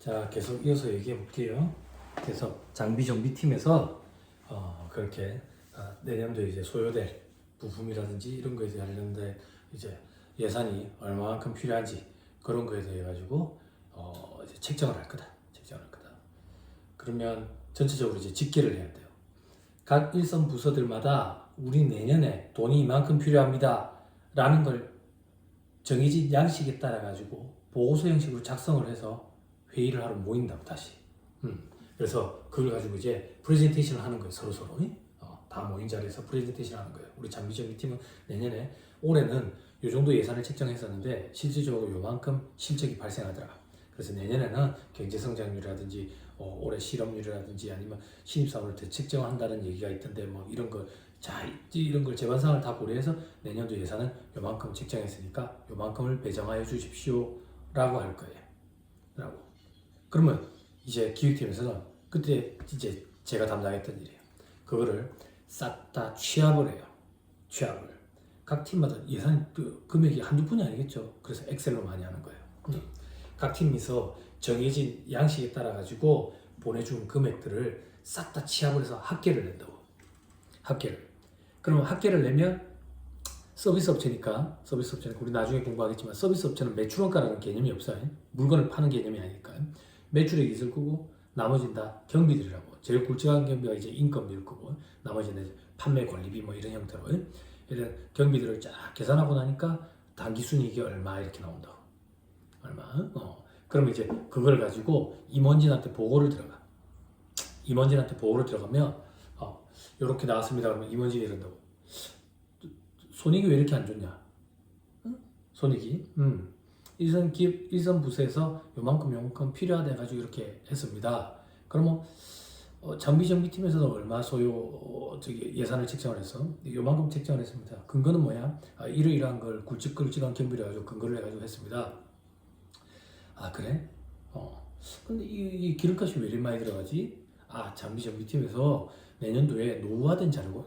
자, 계속 이어서 얘기해 볼게요. 그래서 장비 정비팀에서 그렇게 내년도에 이제 소요될 부품이라든지 이런 거에 관련된 이제 예산이 얼마만큼 필요한지 그런 거에 대해 가지고 이제 책정을 할 거다. 책정을 할 거다. 그러면 전체적으로 이제 집계를 해야 돼요. 각 일선 부서들마다 우리 내년에 돈이 이만큼 필요합니다. 라는 걸 정해진 양식에 따라 가지고 보고서 형식으로 작성을 해서 회의를 하러 모인다고 다시. 그래서 그걸 가지고 이제 프레젠테이션을 하는 거예요. 서로 다 모인 자리에서 프레젠테이션 하는 거예요. 우리 장비정비팀은 내년에 올해는 이 정도 예산을 책정했었는데 실질적으로 요만큼 실적이 발생하더라. 그래서 내년에는 경제성장률이라든지 올해 실업률이라든지 아니면 신입사원을 대책정한다는 얘기가 있던데 뭐 이런 거 자, 이런 걸 재반상을 다 고려해서 내년도 예산은 요만큼 책정했으니까 요만큼을 배정하여 주십시오 라고 할 거예요. 라고. 그러면 이제 기획팀에서는 그때 이제 제가 담당했던 일이에요. 그거를 싹 다 취합을 해요. 취합을. 각 팀마다 예산 금액이 한두 푼이 아니겠죠. 그래서 엑셀로 많이 하는 거예요. 각 팀에서 정해진 양식에 따라 가지고 보내준 금액들을 싹 다 취합을 해서 합계를 낸다고. 합계를. 그러면 합계를 내면 서비스 업체니까 우리 나중에 공부하겠지만 서비스 업체는 매출원가라는 개념이 없어요. 물건을 파는 개념이 아니니까 매출액이 있을 거고 나머지는 다 경비들이라고. 제일 굵직한 경비가 이제 인건비일 거고 나머지는 이제 판매 관리비 뭐 이런 형태로 이런 경비들을 쫙 계산하고 나니까 단기순이익이 얼마 이렇게 나온다고. 얼마. 그러면 이제 그걸 가지고 임원진한테 보고를 들어가. 임원진한테 보고를 들어가면 이렇게 나왔습니다. 그러면 임원진이 이런다고. 손익이 왜 이렇게 안 좋냐? 손익이. 일선 부서에서 요만큼 필요하다 해가지고 이렇게 했습니다. 그러면 장비 정비팀에서는 얼마 소요 예산을 책정을 해서 요만큼 책정을 했습니다. 근거는 뭐야? 이러이러한 걸 굵직굵직한 경비를 해가지고 근거를 해가지고 했습니다. 아 그래? 근데 이 기름값이 왜 이렇게 많이 들어가지? 장비 정비팀에서 내년도에 노후화된 자료고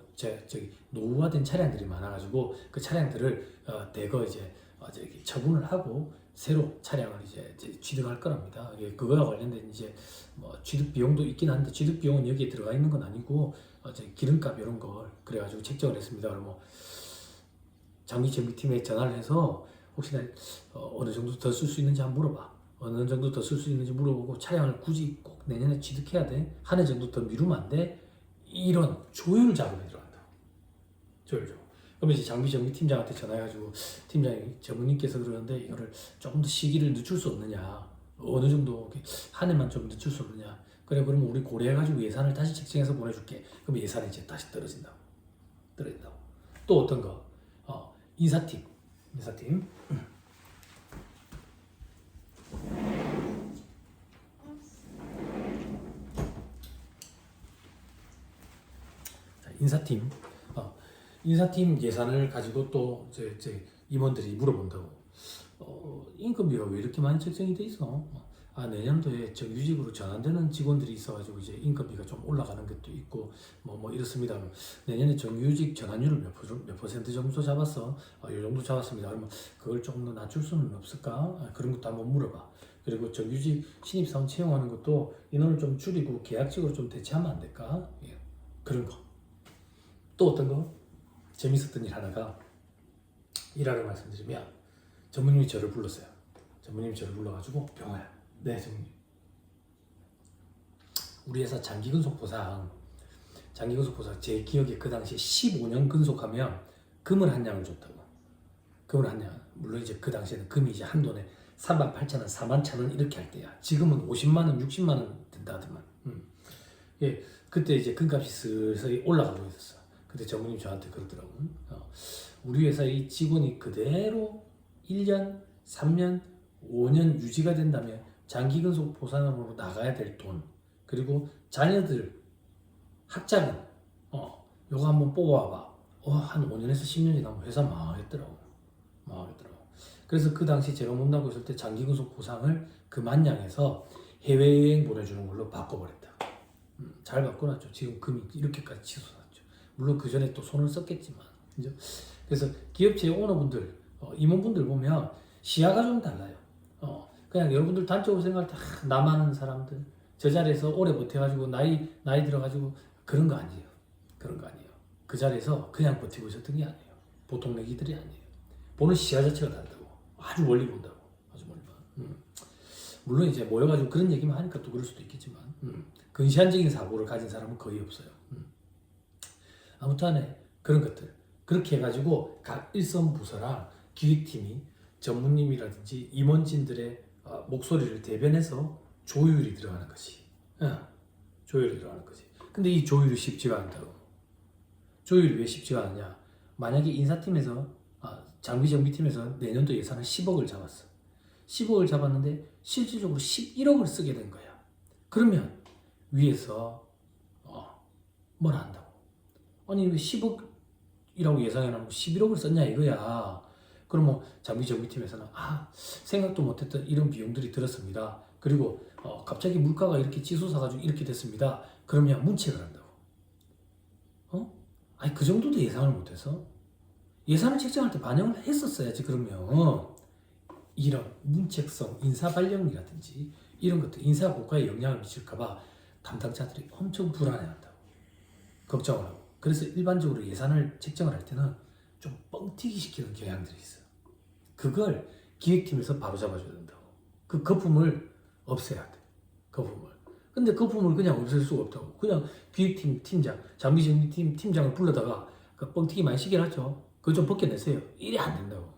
노후화된 차량들이 많아가지고 그 차량들을 대거 이제 처분을 하고 새로 차량을 이제 취득할 거랍니다. 그거와 관련된 이제 뭐 취득 비용도 있긴 한데 취득 비용은 여기에 들어가 있는 건 아니고 기름값 이런 걸 그래가지고 책정을 했습니다. 그러면 장비 정비팀에 전화를 해서 혹시나 어느 정도 더 쓸 수 있는지 한번 물어봐. 어느 정도 더 쓸 수 있는지 물어보고 차량을 굳이 꼭 내년에 취득해야 돼? 한 해 정도 더 미루면 안 돼? 이런 조율 작업에 들어간다. 조율 작업. 그러면 이제 장비 정비팀장한테 전화해가지고 팀장님, 전무님께서 그러는데 이거를 조금 더 시기를 늦출 수 없느냐? 어느 정도 한 해만 좀 늦출 수 없느냐? 그래 그러면 우리 고려해가지고 예산을 다시 책정해서 보내줄게. 그럼 예산이 이제 다시 떨어진다고. 또 어떤 거? 인사팀. 인사팀 예산을 가지고 또 이제 임원들이 물어본다고. 인건비가 왜 이렇게 많이 책정이 돼 있어? 내년도에 정규직으로 전환되는 직원들이 있어가지고 이제 인건비가 좀 올라가는 것도 있고 뭐 이렇습니다. 내년에 정규직 전환율을 몇 퍼센트 정도 잡았어? 이 정도 잡았습니다. 그러면 그걸 조금 더 낮출 수는 없을까? 그런 것도 한번 물어봐. 그리고 정규직 신입사원 채용하는 것도 인원을 좀 줄이고 계약직으로 좀 대체하면 안 될까? 그런 거. 또 어떤 거? 재밌었던 일 하나가 일화를 말씀드리면 전무님이 저를 불렀어요. 전무님이 저를 불러가지고 병호야. 네, 전무님. 우리 회사 장기근속보상 제 기억에 그 당시에 15년 근속하면 금을 한 양을 줬다고. 금을 한 양. 물론 이제 그 당시에는 금이 이제 한 돈에 38,000원, 41,000원 이렇게 할 때야. 지금은 50만 원, 60만 원 된다 하더만. 그때 이제 금값이 슬슬 올라가고 있었어. 그때 전무님 저한테 그러더라고. 우리 회사의 직원이 그대로 1년, 3년, 5년 유지가 된다면 장기근속 보상으로 나가야 될 돈, 그리고 자녀들 학자금, 요거 한번 뽑아봐. 한 5년에서 10년이 나면 회사 망하겠더라고. 그래서 그 당시 제가 몸담고 있을 때 장기근속 보상을 그만냥에서 해외여행 보내주는 걸로 바꿔버렸다. 잘 바꿔놨죠. 지금 금이 이렇게까지 치솟았죠. 물론 그 전에 또 손을 썼겠지만, 그죠? 그래서 기업체 오너분들, 임원분들 보면 시야가 좀 달라요. 그냥 여러분들 단적으로 생각할 때 나만 하는 사람들 저 자리에서 오래 버텨가지고 나이 들어가지고 그런 거 아니에요. 그런 거 아니에요. 그 자리에서 그냥 버티고 있었던 게 아니에요. 보통 내기들이 아니에요. 보는 시야 자체가 다르다고. 아주 멀리 본다고. 아주 멀리 봐. 물론 이제 모여가지고 그런 얘기만 하니까 또 그럴 수도 있겠지만 근시안적인 사고를 가진 사람은 거의 없어요. 아무튼 그런 것들 그렇게 해가지고 각 일선 부서랑 기획팀이 전무님이라든지 임원진들의 목소리를 대변해서 조율이 들어가는 것이 조율이 들어가는 거지. 근데 이 조율이 쉽지가 않다고. 조율이 왜 쉽지가 않냐? 만약에 인사팀에서 장비 정비팀에서 내년도 예산을 10억을 잡았어. 10억을 잡았는데 실질적으로 11억을 쓰게 된 거야. 그러면 위에서 뭘 한다고? 아니 왜 10억이라고 예상해놓고 11억을 썼냐 이거야. 그럼 뭐 장비 정비팀에서는 생각도 못했던 이런 비용들이 들었습니다. 그리고 갑자기 물가가 이렇게 치솟아가지고 이렇게 됐습니다. 그러면 문책을 한다고. 아니 그 정도도 예상을 못해서 예산을 책정할 때 반영을 했었어야지. 그러면 이런 문책성, 인사 발령이라든지 이런 것들 인사 고과에 영향을 미칠까봐 담당자들이 엄청 불안해한다고. 걱정을 하고. 그래서 일반적으로 예산을 책정을 할 때는 좀 뻥튀기 시키는 경향들이 있어요. 그걸 기획팀에서 바로 잡아줘야 된다고. 그 거품을 없애야 돼. 거품을. 근데 거품을 그냥 없앨 수가 없다고. 그냥 기획팀 팀장, 장비정비팀 팀장을 불러다가 그 뻥튀기 많이 시키긴 하죠. 그거 좀 벗겨내세요. 이래 안 된다고.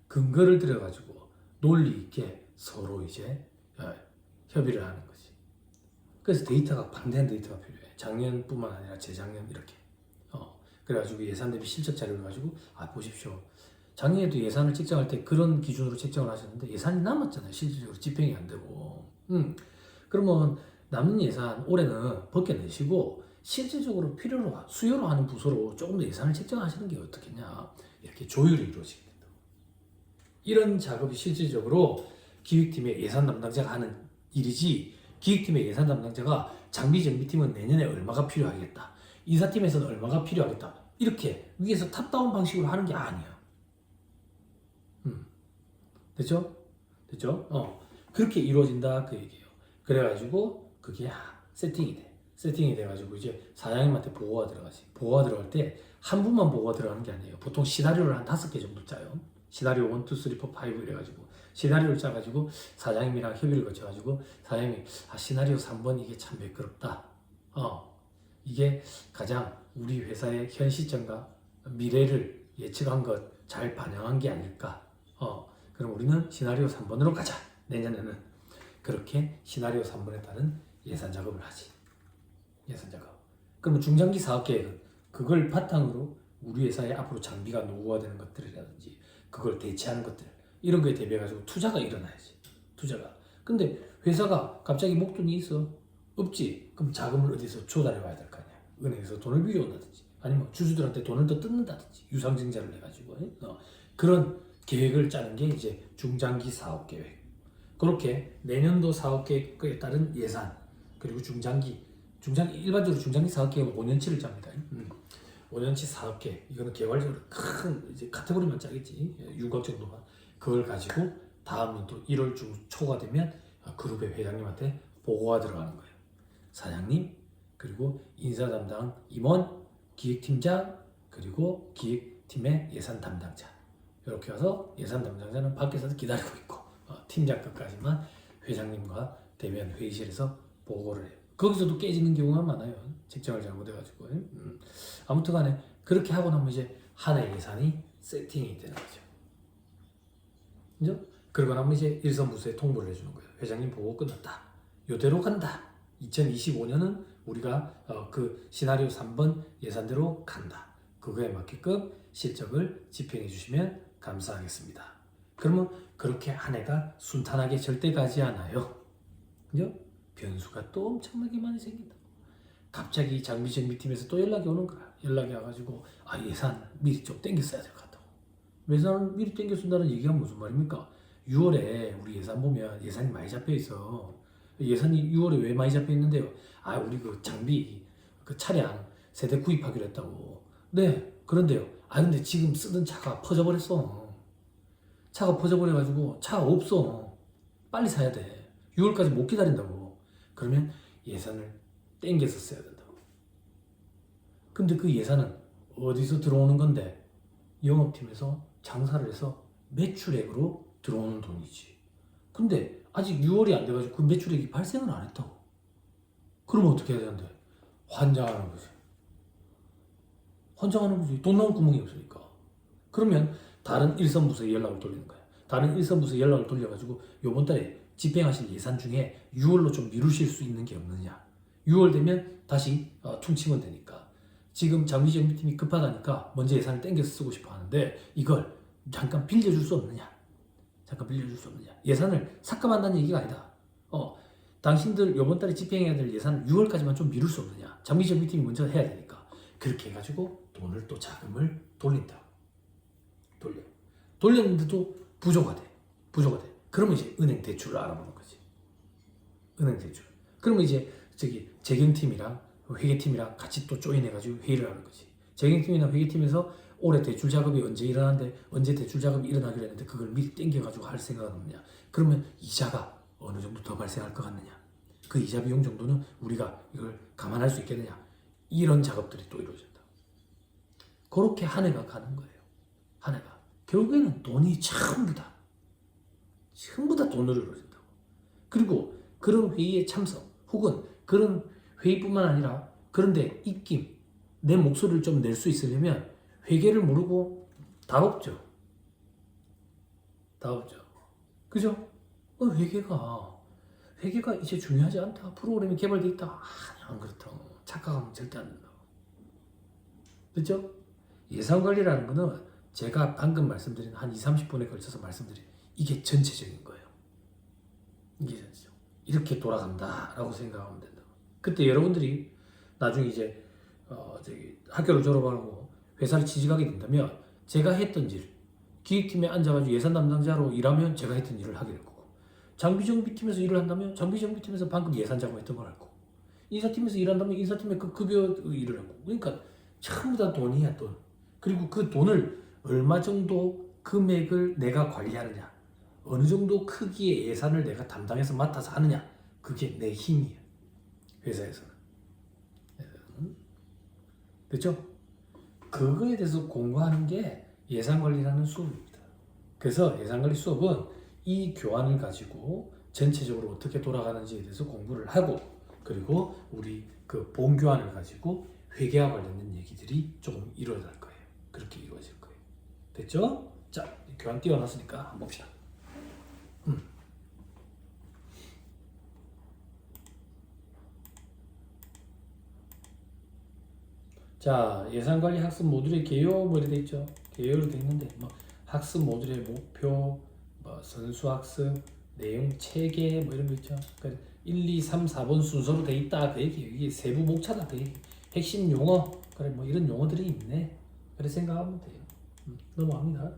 근거를 들여가지고 논리 있게 서로 이제 협의를 하는 거지. 그래서 데이터가 방대한 데이터가 필요해. 작년뿐만 아니라 재작년 이렇게. 그래가지고 예산 대비 실적 자료를 가지고 보십시오. 작년에도 예산을 책정할 때 그런 기준으로 책정을 하셨는데 예산이 남았잖아요. 실질적으로 집행이 안 되고. 그러면 남는 예산 올해는 벗겨내시고 실질적으로 필요로 수요로 하는 부서로 조금 더 예산을 책정하시는 게 어떻겠냐. 이렇게 조율이 이루어지게 된다. 이런 작업이 실질적으로 기획팀의 예산 담당자가 하는 일이지 기획팀의 예산 담당자가 장비 정비팀은 내년에 얼마가 필요하겠다. 인사팀에서는 얼마가 필요하겠다. 이렇게 위에서 탑다운 방식으로 하는 게 아니야. 됐죠? 됐죠? 그렇게 이루어진다 그 얘기예요. 그래가지고 그게 세팅이 돼. 세팅이 돼가지고 이제 사장님한테 보고가 들어가지. 보고가 들어갈 때 한 분만 보고가 들어가는 게 아니에요. 보통 시나리오를 한 5개 정도 짜요. 시나리오 1, 2, 3, 4, 5 이래가지고 시나리오를 짜가지고 사장님이랑 협의를 거쳐가지고 사장님이 시나리오 3번 이게 참 매끄럽다. 이게 가장 우리 회사의 현 시점과 미래를 예측한 것 잘 반영한 게 아닐까. 그럼 우리는 시나리오 3번으로 가자. 내년에는 그렇게 시나리오 3번에 따른 예산 작업을 하지. 예산 작업. 그러면 중장기 사업 계획은 그걸 바탕으로 우리 회사의 앞으로 장비가 노후화되는 것들이라든지 그걸 대체하는 것들 이런 거에 대비해가지고 투자가 일어나야지. 투자가. 근데 회사가 갑자기 목돈이 있어? 없지. 그럼 자금을 어디서 조달해 와야 될 거 아니야. 은행에서 돈을 빌려온다든지 아니면 주주들한테 돈을 더 뜯는다든지 유상증자를 해가지고 그런 계획을 짜는 게 이제 중장기 사업 계획. 그렇게 내년도 사업 계획에 따른 예산 그리고 중장기 일반적으로 중장기 사업 계획은 5년치를 짭니다. 5년치 사업 계획 이거는 개괄적으로 큰 이제 카테고리만 짜겠지. 6억 정도만 그걸 가지고 다음 연도 1월 초가 되면 그룹의 회장님한테 보고가 들어가는 거예요. 사장님 그리고 인사 담당 임원 기획팀장 그리고 기획팀의 예산 담당자 이렇게 와서 예산 담당자는 밖에서 기다리고 있고 팀장 끝까지만 회장님과 대면 회의실에서 보고를 해요. 거기서도 깨지는 경우가 많아요. 책정을 잘못해가지고. 아무튼 간에 그렇게 하고 나면 이제 한 해 예산이 세팅이 되는 거죠. 그죠? 그러고 나면 이제 일선부서에 통보를 해주는 거예요. 회장님 보고 끝났다. 요대로 간다. 2025년은 우리가 그 시나리오 3번 예산대로 간다. 그거에 맞게끔 실적을 집행해 주시면 감사하겠습니다. 그러면 그렇게 한 해가 순탄하게 절대 가지 않아요. 그죠? 변수가 또 엄청나게 많이 생긴다. 갑자기 장비 정비팀에서 또 연락이 오는 거야. 연락이 와가지고 예산 미리 좀 땡겼어야 될 것 같다고. 예산을 미리 땡겨준다는 얘기가 무슨 말입니까? 6월에 우리 예산 보면 예산이 많이 잡혀 있어. 예산이 6월에 왜 많이 잡혀 있는데요? 우리 그 장비 그 차량 세대 구입하기로 했다고. 네, 그런데요. 근데 지금 쓰던 차가 퍼져버렸어. 차가 퍼져버려가지고 차가 없어. 빨리 사야 돼. 6월까지 못 기다린다고. 그러면 예산을 땡겨서 써야 된다고. 근데 그 예산은 어디서 들어오는 건데? 영업팀에서 장사를 해서 매출액으로 들어오는 돈이지. 근데 아직 6월이 안 돼가지고 그 매출액이 발생을 안 했다고. 그러면 어떻게 해야 되는데? 환장하는 거지. 환장하는 거지. 돈 나올 구멍이 없으니까. 그러면 다른 일선 부서에 연락을 돌리는 거야. 다른 일선 부서에 연락을 돌려가지고 요번 달에 집행하실 예산 중에 6월로 좀 미루실 수 있는 게 없느냐. 6월 되면 다시 퉁치면 되니까. 지금 장비정비팀이 급하다니까 먼저 예산을 땡겨서 쓰고 싶어 하는데 이걸 잠깐 빌려줄 수 없느냐. 잠깐 빌려줄 수 없느냐. 예산을 삭감한다는 얘기가 아니다. 당신들 요번 달에 집행해야 될 예산 6월까지만 좀 미룰 수 없느냐. 장비정비팀이 먼저 해야 되니까. 그렇게 해가지고 돈을 또 자금을 돌린다. 돌렸는데도 부족하대. 그러면 이제 은행 대출을 알아보는 거지. 은행 대출. 그러면 이제 재경팀이랑 회계팀이랑 같이 또 조인해가지고 회의를 하는 거지. 재경팀이나 회계팀에서 올해 대출 작업이 언제 일어나는데 언제 대출 작업이 일어나기로 했는데 그걸 미리 땡겨가지고 할 생각은 없느냐. 그러면 이자가 어느 정도 더 발생할 것 같느냐. 그 이자 비용 정도는 우리가 이걸 감안할 수 있겠느냐. 이런 작업들이 또 이루어진다. 그렇게 한 해가 가는 거예요. 한 해가. 결국에는 돈이 전부 다 돈으로 이루어진다고. 그리고 그런 회의에 참석 혹은 그런 회의뿐만 아니라 그런데 입김 내 목소리를 좀 낼 수 있으려면 회계를 모르고 답 없죠. 그죠? 회계가 이제 중요하지 않다. 프로그램이 개발되어 있다. 안 그렇다고. 착각하면 절대 안 된다고. 그죠? 예산관리라는 거는 제가 방금 말씀드린 한 20-30분에 걸쳐서 말씀드린 이게 전체적인 거예요. 이게 전체적. 이렇게 돌아간다라고 생각하면 된다. 그때 여러분들이 나중에 이제 학교를 졸업하고 회사를 취직하게 된다면 제가 했던 일, 기획팀에 앉아가지고 예산 담당자로 일하면 제가 했던 일을 하게 될 거고, 장비정비팀에서 일을 한다면 장비정비팀에서 방금 예산 작업했던 걸 할 거고, 인사팀에서 일한다면 인사팀의 그 급여 일을 하고. 그러니까 전부 다 돈이야, 돈. 그리고 그 돈을 얼마 정도 금액을 내가 관리하느냐, 어느 정도 크기의 예산을 내가 담당해서 맡아서 하느냐, 그게 내 힘이에요. 회사에서는. 그렇죠? 그거에 대해서 공부하는 게 예산관리라는 수업입니다. 그래서 예산관리 수업은 이 교환을 가지고 전체적으로 어떻게 돌아가는지에 대해서 공부를 하고, 그리고 우리 그 본교환을 가지고 회계와 관련된 얘기들이 조금 이루어질 거예요. 그렇게 이루어질 거예요. 됐죠? 자, 교환 띄워놨으니까 한번 봅시다. 자, 예산관리 학습 모듈의 개요 뭐 이렇게 돼 있죠. 개요로 돼 있는데 뭐 학습 모듈의 목표, 뭐 선수학습, 내용 체계 뭐 이런 거 있죠. 그러니까 1, 2, 3, 4번 순서로 돼 있다 그 얘기예요. 이게 세부 목차다 그 얘기. 핵심 용어, 그래 뭐 이런 용어들이 있네. 그래 생각하면 돼요. 넘어갑니다.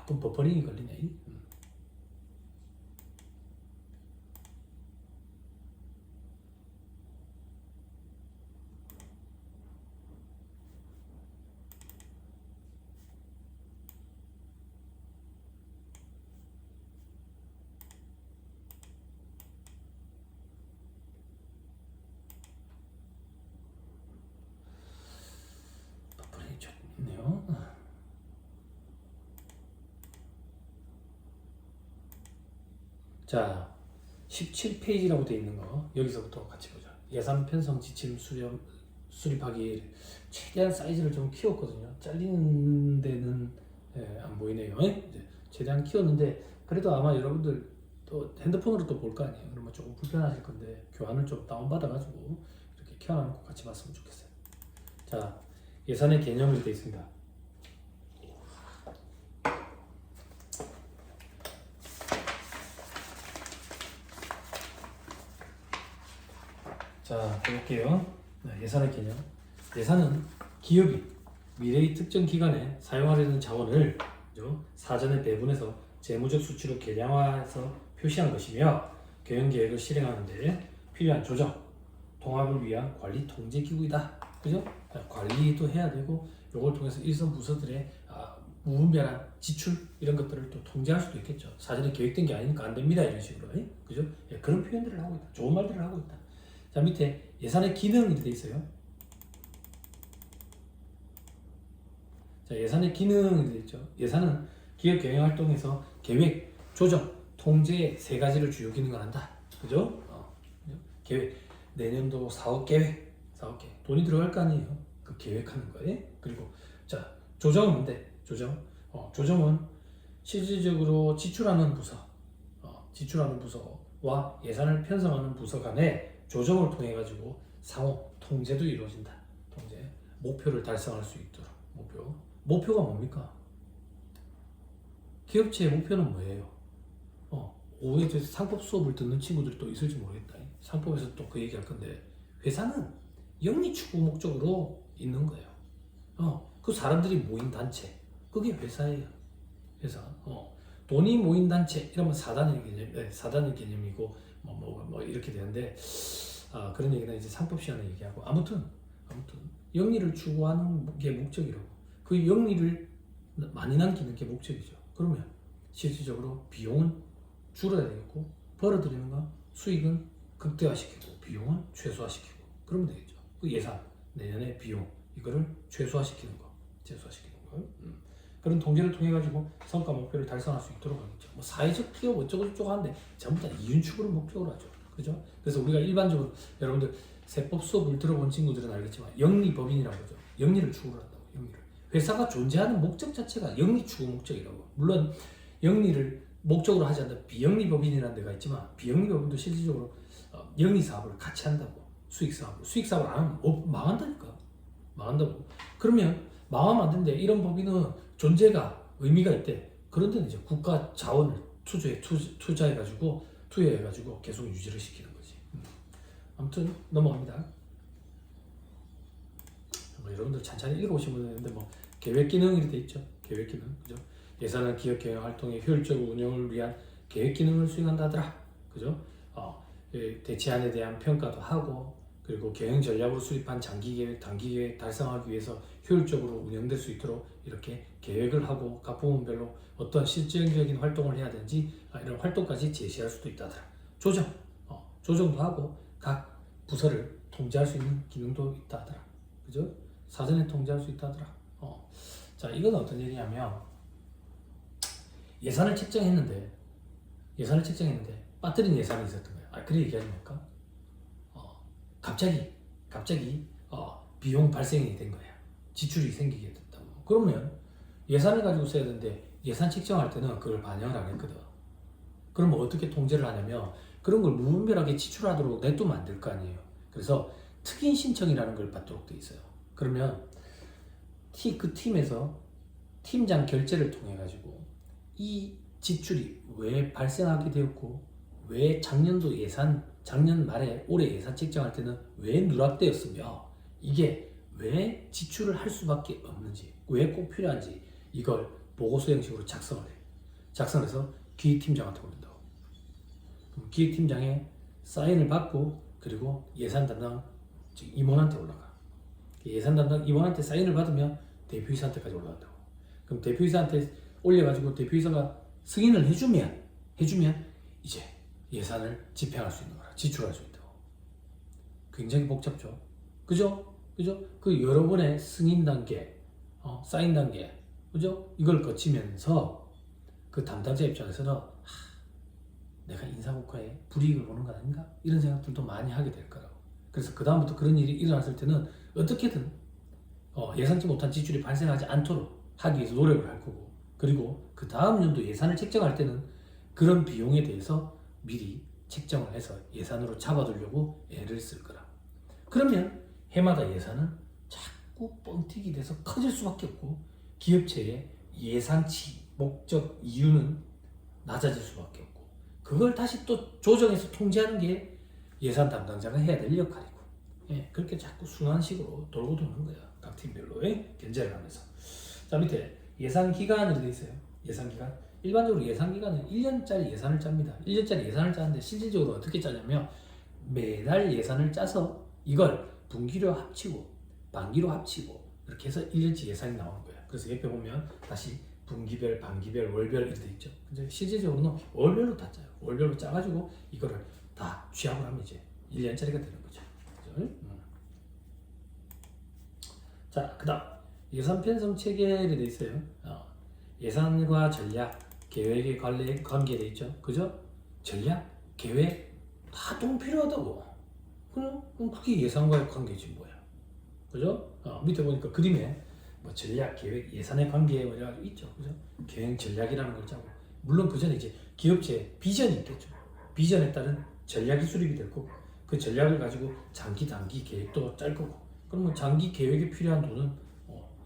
조금 버퍼링이 걸리네. 버퍼링이 좀 있네요. 자, 17페이지라고 되어 있는 거 여기서부터 같이 보자. 예산 편성 지침 수립하기. 최대한 사이즈를 좀 키웠거든요. 잘리는 데는 안 보이네요. 이제 최대한 키웠는데 그래도 아마 여러분들 또 핸드폰으로 또 볼 거 아니에요. 그러면 조금 불편하실 건데 교환을 좀 다운받아가지고 이렇게 켜놓고 같이 봤으면 좋겠어요. 자, 예산의 개념이 되어 있습니다. 자, 볼게요. 예산의 개념. 예산은 기업이 미래의 특정 기간에 사용하려는 자원을 사전에 배분해서 재무적 수치로 계량화해서 표시한 것이며 경영계획을 실행하는 데 필요한 조정, 통합을 위한 관리 통제 기구이다. 그죠? 관리도 해야 되고 이걸 통해서 일선 부서들의 무분별한 지출 이런 것들을 또 통제할 수도 있겠죠. 사전에 계획된 게 아니니까 안 됩니다 이런 식으로, 그죠? 예, 그런 표현들을 하고 있다. 좋은 말들을 하고 있다. 자, 밑에 예산의 기능이 돼 있어요. 자, 예산의 기능이 돼 있죠. 예산은 기업 경영 활동에서 계획, 조정, 통제 세 가지를 주요 기능을 한다. 그죠? 그죠? 계획, 내년도 사업 계획, 돈이 들어갈 거 아니에요. 그 계획하는 거예요. 그리고 자, 조정은 뭔데? 조정은 실질적으로 지출하는 부서와 예산을 편성하는 부서 간의 조정을 통해 가지고 상호 통제도 이루어진다. 통제, 목표를 달성할 수 있도록. 목표가 뭡니까? 기업체의 목표는 뭐예요? 오후에 상법 수업을 듣는 친구들도 있을지 모르겠다. 상법에서 또 그 얘기할 건데, 회사는 영리 추구 목적으로 있는 거예요. 그 사람들이 모인 단체, 그게 회사예요. 회사. 돈이 모인 단체 이러면 사단의 개념이고 뭐 이렇게 되는데, 그런 얘기는 이제 상법 시간에 얘기하고, 아무튼 영리를 추구하는 게 목적이라고. 그 영리를 많이 남기는 게 목적이죠. 그러면 실질적으로 비용은 줄여야 되겠고, 벌어들이는 거 수익은 극대화시키고 비용은 최소화시키고 그러면 되겠죠. 그 예산, 내년의 비용 이거를 최소화시키는 거. 그런 통제를 통해 가지고 성과 목표를 달성할 수 있도록 하겠죠. 뭐 사회적 기업 어쩌고저쩌고 하는데 전부 다 이윤축을 목적으로 하죠. 그죠? 그래서 우리가 일반적으로 여러분들 세법 수업을 들어본 친구들은 알겠지만 영리법인이라고 하죠. 영리를 추구를 한다고. 영리를. 회사가 존재하는 목적 자체가 영리 추구 목적이라고. 물론 영리를 목적으로 하지 않는 비영리법인이라는 데가 있지만, 비영리법인도 실질적으로 영리 사업을 같이 한다고. 수익 사업을 안 하면 망한다고. 그러면 망하면 안 되는데, 이런 법인은 존재가 의미가 있대. 그런 데는 이제 국가 자원을 투여해가지고 계속 유지를 시키는 거지. 아무튼 넘어갑니다. 여러분들 찬찬히 읽어보시면 되는데, 계획 기능 이렇게 돼 있죠. 계획 기능, 그죠? 예산은 기업 경영 활동의 효율적 운영을 위한 계획 기능을 수행한다 하더라. 그죠? 대체안에 대한 평가도 하고, 그리고 경영 전략으로 수립한 장기 계획, 단기 계획 달성하기 위해서 효율적으로 운영될 수 있도록 이렇게 계획을 하고 각 부문별로 어떤 실질적인 활동을 해야 되는지 이런 활동까지 제시할 수도 있다 하더라. 조정도 하고 각 부서를 통제할 수 있는 기능도 있다 하더라. 그죠? 사전에 통제할 수 있다 하더라. 자, 이건 어떤 얘기냐면, 예산을 책정했는데 빠뜨린 예산이 있었던 거야. 그래 얘기하지 말까? 갑자기 비용 발생이 된 거야. 지출이 생기게 됐다고. 그러면 예산을 가지고 써야 되는데 예산 책정할 때는 그걸 반영을 안 했거든. 그러면 어떻게 통제를 하냐면, 그런 걸 무분별하게 지출하도록 냅두면 안 될 거 아니에요. 그래서 특인 신청이라는 걸 받도록 돼 있어요. 그러면 그 팀에서 팀장 결재를 통해 가지고 이 지출이 왜 발생하게 되었고, 왜 작년 말에 올해 예산 책정할 때는 왜 누락되었으며, 이게 왜 지출을 할 수밖에 없는지, 왜 꼭 필요한지, 이걸 보고서 형식으로 작성을 해. 작성해서 기획팀장한테 올린다고. 그럼 기획팀장의 사인을 받고, 그리고 예산 담당 임원한테 올라가. 예산 담당 임원한테 사인을 받으면 대표이사한테까지 올라간다고. 그럼 대표이사한테 올려가지고 대표이사가 승인을 해주면 이제 예산을 집행할 수 있는 거라. 지출할 수 있다고. 굉장히 복잡죠. 그죠? 그 여러 번의 승인 단계, 사인 단계, 그죠? 이걸 거치면서 그 담당자 입장에서는 내가 인사고과에 불이익을 보는 거 아닌가? 이런 생각들도 많이 하게 될 거라고. 그래서 그 다음부터 그런 일이 일어났을 때는 어떻게든 예상치 못한 지출이 발생하지 않도록 하기 위해서 노력을 할 거고, 그리고 그 다음 연도 예산을 책정할 때는 그런 비용에 대해서 미리 책정을 해서 예산으로 잡아두려고 애를 쓸 거라. 그러면 해마다 예산은 자꾸 뻥튀기 돼서 커질 수밖에 없고, 기업체의 예상치, 목적, 이유는 낮아질 수밖에 없고, 그걸 다시 또 조정해서 통제하는 게 예산 담당자가 해야 될 역할이고, 그렇게 자꾸 순환식으로 돌고 도는 거야. 각 팀별로 견제를 하면서. 자, 밑에 예산 기간으로 되어 있어요. 예산 기간. 일반적으로 예산 기간은 1년짜리 예산을 짭니다. 1년짜리 예산을 짜는데 실질적으로 어떻게 짜냐면, 매달 예산을 짜서 이걸 분기로 합치고 반기로 합치고 이렇게 해서 1년치 예산이 나오는 거예요. 그래서 옆에 보면 다시 분기별, 반기별, 월별 이렇게 돼 있죠. 근데 실질적으로는 월별로 다 짜요. 월별로 짜가지고 이거를 다 취합을 하면 이제 1년짜리가 되는 거죠. 그죠? 자, 그다음 예산 편성 체계에 돼 있어요. 예산과 전략, 계획의 관계돼 있죠. 그죠? 전략, 계획 다 동 필요하다고. 그럼 그게 예산과의 관계지 뭐야. 그죠? 밑에 보니까 그림에 뭐 전략, 계획, 예산의 관계 뭐 이래가지고 있죠. 그죠? 계획 전략이라는 걸 짜고. 물론 그 전에 이제 기업체의 비전이 있겠죠. 비전에 따른 전략이 수립이 될 거고, 그 전략을 가지고 장기, 단기 계획도 짤 거고. 그러면 장기 계획에 필요한 돈은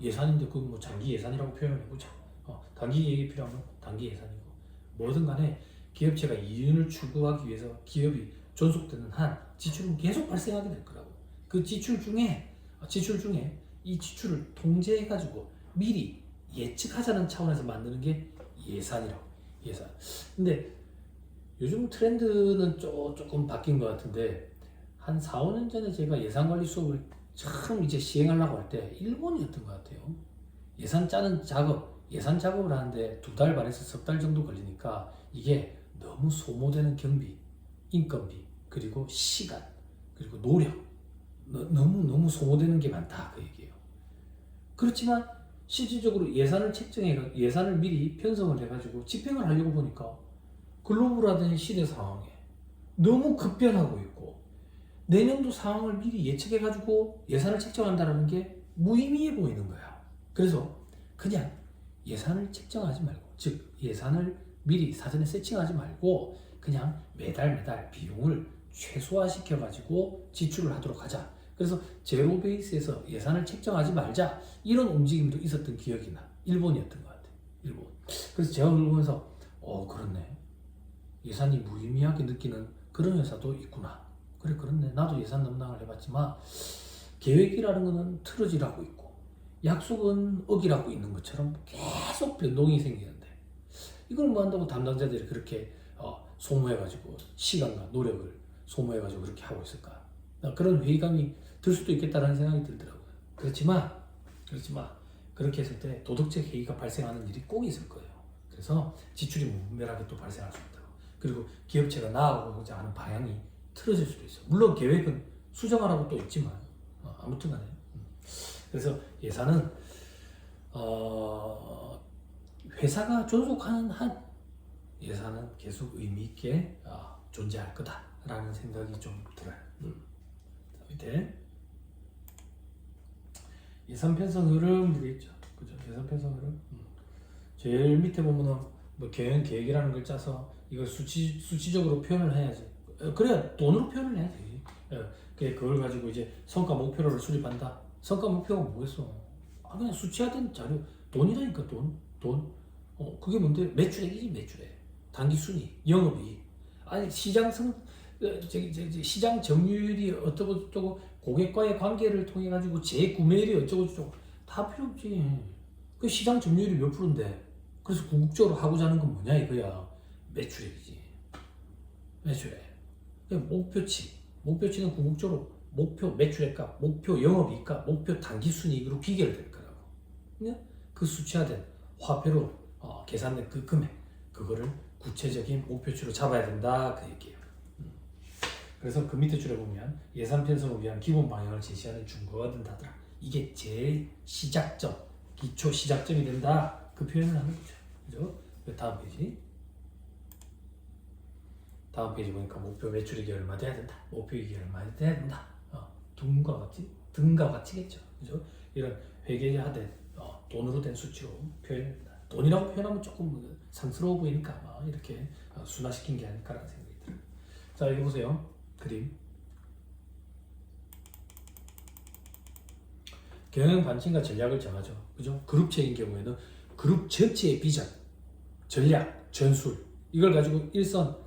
예산인데 그건 뭐 장기 예산이라고 표현해보자. 단기 계획이 필요하면 단기 예산이고. 뭐든 간에 기업체가 이윤을 추구하기 위해서 기업이 존속되는 한 지출은 계속 발생하게 될 거라고. 그 지출 중에 이 지출을 통제해가지고 미리 예측하자는 차원에서 만드는 게 예산이라고. 예산. 근데 요즘 트렌드는 조금 바뀐 것 같은데 한 4, 5년 전에 제가 예산관리 수업을 처음 이제 시행하려고 할 때 일본이었던 것 같아요. 예산 짜는 작업, 예산 작업을 하는데 2달 반에서 석 달 정도 걸리니까 이게 너무 소모되는 경비, 인건비, 그리고 시간, 그리고 노력 너무 소모되는 게 많다 그 얘기예요. 그렇지만 실질적으로 예산을 미리 편성을 해가지고 집행을 하려고 보니까 글로벌화된 시대 상황에 너무 급변하고 있고 내년도 상황을 미리 예측해가지고 예산을 책정한다는 게 무의미해 보이는 거야. 그래서 그냥 예산을 책정하지 말고, 즉 예산을 미리 사전에 세팅하지 말고 그냥 매달 비용을 최소화시켜가지고 지출을 하도록 하자. 그래서 제로 베이스에서 예산을 책정하지 말자 이런 움직임도 있었던 기억이 나. 일본이었던 것 같아. 일본. 그래서 제가 그걸 보면서 그렇네. 예산이 무의미하게 느끼는 그런 회사도 있구나. 그래 그렇네. 나도 예산 담당을 해봤지만 계획이라는 거는 틀어지라고 있고 약속은 어기라고 있는 것처럼 계속 변동이 생기는데 이걸 뭐 한다고 담당자들이 그렇게 소모해가지고 시간과 노력을 소모해가지고 그렇게 하고 있을까? 그런 회의감이 들 수도 있겠다라는 생각이 들더라고요. 그렇지만 그렇게 했을 때 도덕적 해이가 발생하는 일이 꼭 있을 거예요. 그래서 지출이 무분별하게 또 발생할 수 있다고. 그리고 기업체가 나아가고자 하는 방향이 틀어질 수도 있어. 물론 계획은 수정하라고 또 있지만 아무튼 간에 그래서 예산은 회사가 존속하는 한 예산은 계속 의미 있게 존재할 거다라는 생각이 좀 들어요. 밑에 예산 편성 흐름 되겠죠. 그죠? 예산 편성 흐름. 제일 밑에 보면은 뭐 계획이라는 걸 짜서 이걸 수치적으로 표현을 해야지. 그래야 돈으로 표현을 해야지. 그걸 가지고 이제 성과 목표를 수립한다. 성과 목표가 뭐겠어? 그냥 수치화된 자료, 돈이라니까 돈. 그게 뭔데? 매출액이지 매출액. 단기 순위, 영업이익. 아니 시장 점유율이 어쩌고 저쩌고 고객과의 관계를 통해 가지고 재구매율이 어쩌고 저쩌고 다 필요 없지. 그 시장 점유율이 몇 프로인데. 그래서 궁극적으로 하고자 하는 건 뭐냐 이거야. 매출액이지. 매출액. 목표치는 궁극적으로 목표 매출액과 목표 영업이익과 목표 단기순이익으로 비교될 거라고. 그 수치화된 화폐로 계산된 그 금액 그거를 구체적인 목표치로 잡아야 된다 그 얘기예요. 그래서 그 밑에 줄에 보면 예산 편성을 위한 기본 방향을 제시하는 준거가 된다더라. 이게 제일 시작점, 기초 시작점이 된다 그 표현을 하는 거죠. 그죠? 다음 페이지 보니까 목표 매출액이 얼마 돼야 된다. 목표이익이 얼마 돼야 된다. 등과 같이겠죠. 그죠? 이런 회계화된 돈으로 된 수치로 표현합니다. 돈이라고 표현하면 조금 상스러워 보이니까 이렇게 순화시킨 게 아닐까라는 생각이 들어요. 자 여기 보세요. 그림. 경영 방침과 전략을 정하죠. 그죠? 그룹체인 경우에는 그룹 전체의 비전, 전략, 전술 이걸 가지고 일선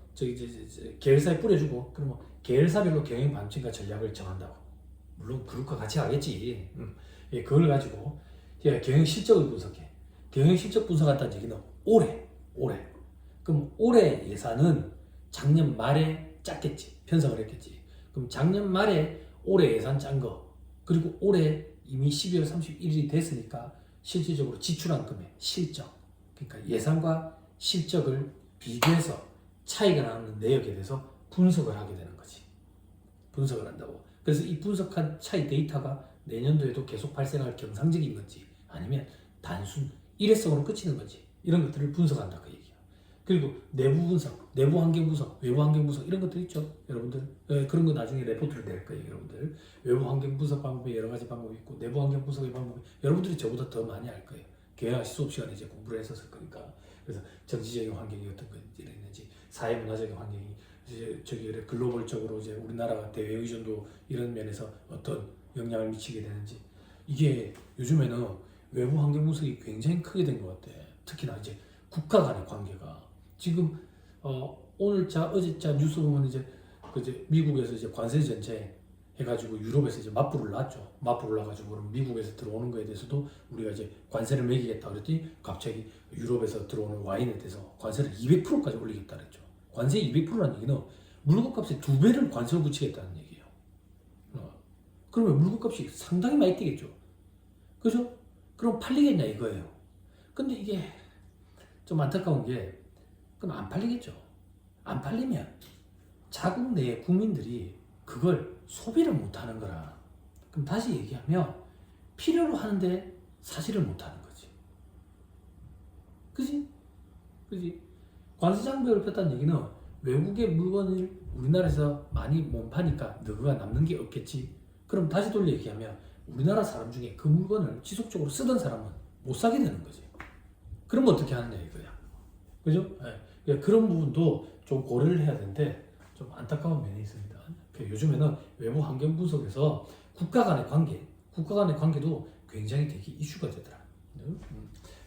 계열사에 뿌려주고 그러면 계열사별로 경영 방침과 전략을 정한다고. 물론 그룹과 같이 하겠지. 그걸 가지고 경영 실적을 분석해. 경영 실적 분석한다는 얘기는 올해. 그럼 올해 예산은 작년 말에 짰겠지. 편성을 했겠지. 그럼 작년 말에 올해 예산 짠 거 그리고 올해 이미 12월 31일이 됐으니까 실질적으로 지출한 금액 실적 그러니까 예산과 실적을 비교해서 차이가 나는 내역에 대해서 분석을 하게 되는 거지. 분석을 한다고. 그래서 이 분석한 차이 데이터가 내년도에도 계속 발생할 경상적인 건지 아니면 단순 일회성으로 그치는 건지 이런 것들을 분석한다 그 얘기야. 그리고 내부 분석, 내부 환경 분석, 외부 환경 분석 이런 것들 있죠, 여러분들. 그런 거 나중에 레포트를 낼 거예요, 여러분들. 외부 환경 분석 방법에 여러 가지 방법이 있고 내부 환경 분석의 방법이 여러분들이 저보다 더 많이 알 거예요. 교양학 수업 시간에 이제 공부를 했었을 거니까. 그래서 정치적인 환경이 어떤 건지 있는지, 사회 문화적인 환경이 이제 저기 글로벌적으로 이제 우리나라가 대외 의존도 이런 면에서 어떤 영향을 미치게 되는지, 이게 요즘에는 외부 환경 분석이 굉장히 크게 된 것 같아. 특히나 이제 국가 간의 관계가 지금 오늘자 어제자 뉴스 보면 이제 미국에서 이제 관세 전쟁 해가지고 유럽에서 이제 맞불을 놨죠. 맞불을 놔가지고 그럼 미국에서 들어오는 거에 대해서도 우리가 이제 관세를 매기겠다 그랬더니 갑자기 유럽에서 들어오는 와인에 대해서 관세를 200%까지 올리겠다 그랬죠. 관세 200%라는 얘기는 물건값의 2배를 관세를 붙이겠다는 얘기예요. 그러면 물건값이 상당히 많이 뛰겠죠. 그죠? 그럼 팔리겠냐 이거예요. 근데 이게 좀 안타까운 게, 그럼 안 팔리겠죠. 안 팔리면 자국 내 국민들이 그걸 소비를 못하는 거라. 그럼 다시 얘기하면 필요로 하는데 사실을 못하는 거지. 그지? 그지? 관세 장벽을 폈다는 얘기는 외국의 물건을 우리나라에서 많이 못 파니까 너가 남는 게 없겠지. 그럼 다시 돌려 얘기하면 우리나라 사람 중에 그 물건을 지속적으로 쓰던 사람은 못 사게 되는 거지. 그럼 어떻게 하느냐 이거야. 그죠? 네. 그런 부분도 좀 고려를 해야 되는데 좀 안타까운 면이 있습니다. 요즘에는 외부 환경 분석에서 국가 간의 관계도 굉장히 되게 이슈가 되더라.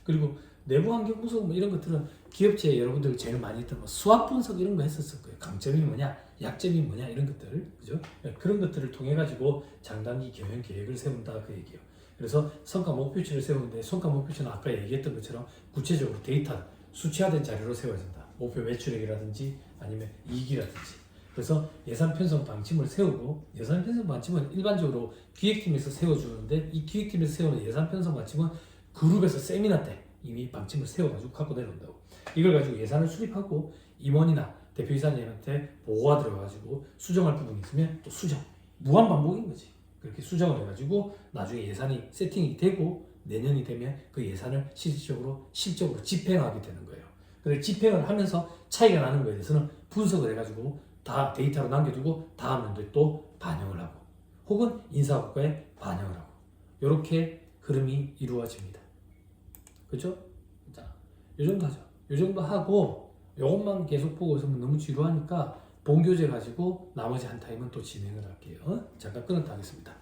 그리고 내부 환경 분석 뭐 이런 것들은 기업체 여러분들 제일 많이 했던 뭐 수학 분석 이런 거 했었을 거예요. 강점이 뭐냐, 약점이 뭐냐 이런 것들, 그죠? 그런 것들을 통해 가지고 장단기 경영 계획을 세운다 그 얘기예요. 그래서 성과 목표치를 세우는데 성과 목표치는 아까 얘기했던 것처럼 구체적으로 데이터 수치화된 자료로 세워진다. 목표 매출액이라든지 아니면 이익이라든지. 그래서 예산 편성 방침을 세우고, 예산 편성 방침은 일반적으로 기획팀에서 세워주는데 이 기획팀에서 세우는 예산 편성 방침은 그룹에서 세미나 때 이미 방침을 세워가지고 갖고 내려온다고. 이걸 가지고 예산을 수립하고 임원이나 대표이사님한테 보고가 들어가가지고 수정할 부분이 있으면 또 수정, 무한 반복인 거지. 그렇게 수정을 해가지고 나중에 예산이 세팅이 되고 내년이 되면 그 예산을 실질적으로 집행하게 되는 거예요. 그래서 집행을 하면서 차이가 나는 거에 대해서는 분석을 해가지고 다 데이터로 남겨두고 다음 연도에 또 반영을 하고, 혹은 인사고과에 반영을 하고, 이렇게 흐름이 이루어집니다. 그렇죠? 자, 요 정도 하죠. 요 정도 하고 요것만 계속 보고 있으면 너무 지루하니까 본교재 가지고 나머지 한 타임은 또 진행을 할게요. 잠깐 끊었다 하겠습니다.